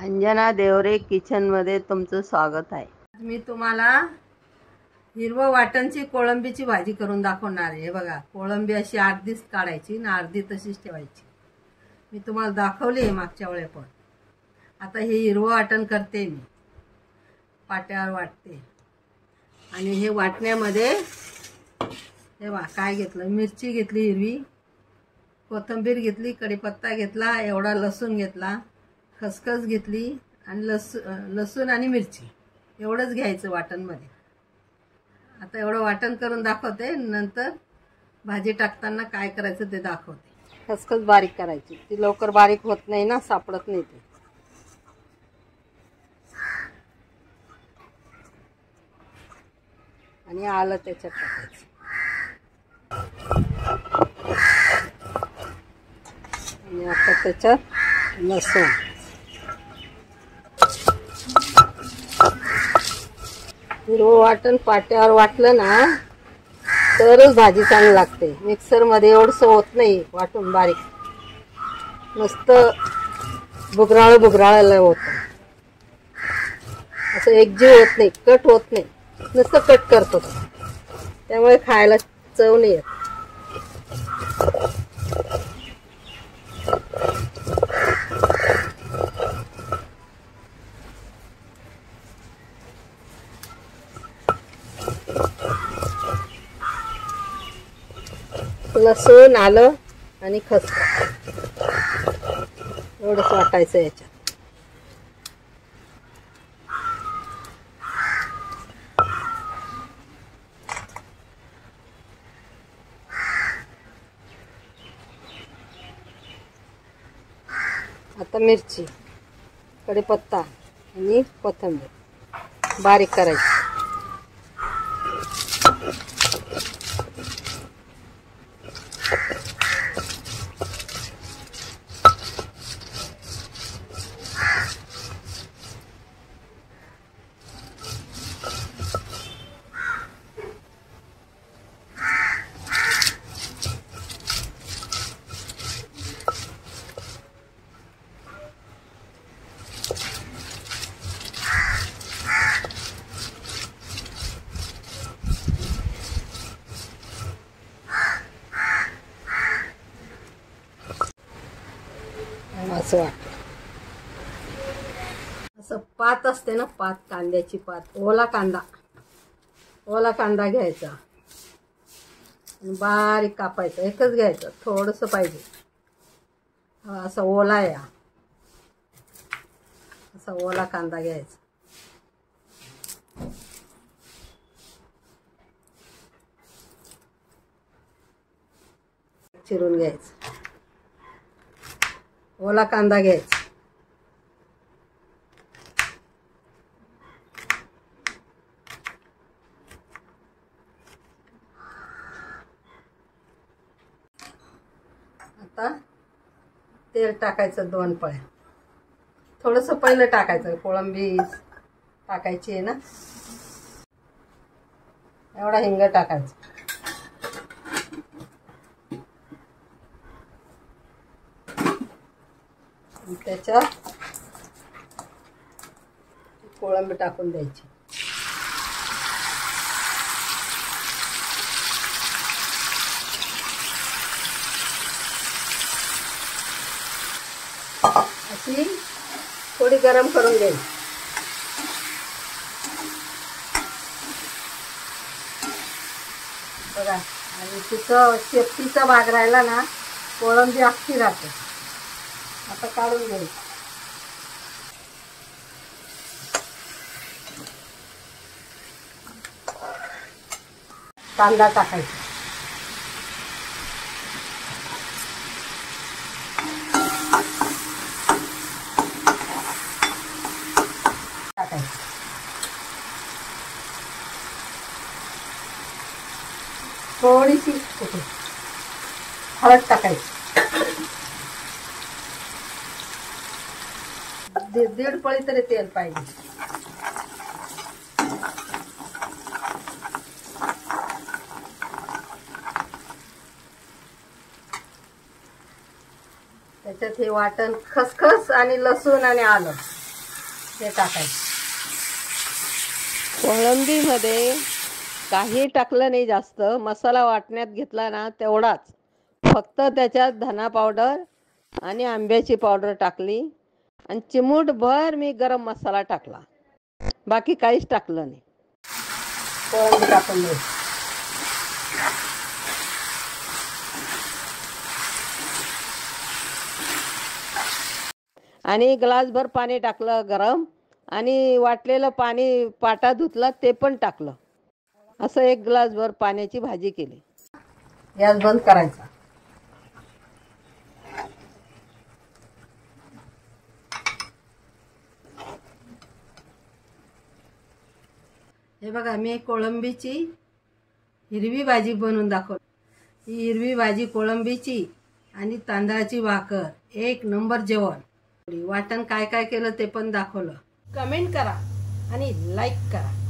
अंजना देवरे किचनमध्ये तुमचं स्वागत आहे। मी तुम्हाला हिरवं वाटणची कोळंबीची भाजी करून दाखवणार आहे। बघा, कोळंबी अशी अर्धीच काढायची आणि अर्धी तशीच ठेवायची। मी तुम्हाला दाखवली आहे मागच्या वेळेस पण। आता हे हिरवं वाटण करते मी, पाट्यावर वाटते। आणि हे वाटण्यामध्ये हे बघा काय घेतलं, मिरची घेतली हिरवी, कोथिंबीर घेतली, कढीपत्ता घेतला, एवढा लसूण घेतला, खसखस घेतली आणि लसूण आणि मिरची एवढंच घ्यायचं वाटणमध्ये। आता एवढं वाटण करून दाखवते, नंतर भाजी टाकताना काय करायचं ते दाखवते। खसखस बारीक करायची, ती लवकर बारीक होत नाही ना, सापडत नाही ते। आणि आलं त्याच्यात टाकायचं। आणि आता त्याच्यात लसूण, हिरवं वाटण पाट्यावर वाटलं ना तरच भाजी चांगली लागते। मिक्सर मध्ये एवढंसं होत नाही वाटून बारीक, नुसतं बुगराळ बुगराळाला होतं, असं एकजीव होत नाही, कट होत नाही, नुसतं कट करतो, त्यामुळे खायला चव नाही येत। लसूण, आलं आणि खसखस एवढंच वाटायचं याच्यात। आता मिरची, कढीपत्ता आणि कोथिंबीर बारीक करायची। असं वाटतं, असं पात असते ना, पात, कांद्याची पात, ओला कांदा घ्यायचा आणि बारीक कापायचा, एकच घ्यायचं, थोडंसं पाहिजे, असं ओला या, असा ओला कांदा घ्यायचा। चिरून घ्यायचं, ओला कांदा घ्यायचा, आता तेल टाकायचं 2 पळ्या, थोडंसं पहिलं टाकायचं, कोळंबी टाकायची आहे ना, एवढा हिंग टाकायचा। त्याच्यात कोळंबी टाकून द्यायची। अशी थोडी गरम करून घ्यायची। बघा, आणि तिचं शेपटीचा भाग राहिला ना, कोळंबी अख्खी राहते। आता काढून घ्यायची, कांदा टाकायचा, थोडीशी हळद टाकायची, 1.5 पळी तरी तेल पाहिजे। त्याच्यात हे वाटण, खसखस आणि लसूण आणि आलं ते टाकायचं. कोळंबीमध्ये काही टाकलं नाही जास्त. मसाला वाटण्यात घेतला ना तेवढाच. फक्त त्याच्यात धना पावडर आणि आंब्याची पावडर टाकली आणि चिमूटभर मी गरम मसाला टाकला. बाकी काहीच टाकलं नाही. कोळंबी टाकून दे. आणि ग्लासभर पाणी टाकलं गरम आणि वाटलेलं पाणी पाटा धुतला ते पण टाकलं. असं 1 ग्लासभर पाण्याची भाजी केली. गॅस बंद करायचा. हे बघा, मी कोळंबीची हिरवी भाजी बनवून दाखवली. ही हिरवी भाजी कोळंबीची आणि तांदळाची भाकर, 1 नंबर जेवण. वाटण काय काय केलं ते पण दाखवलं. कमेंट करा आणि लाईक करा.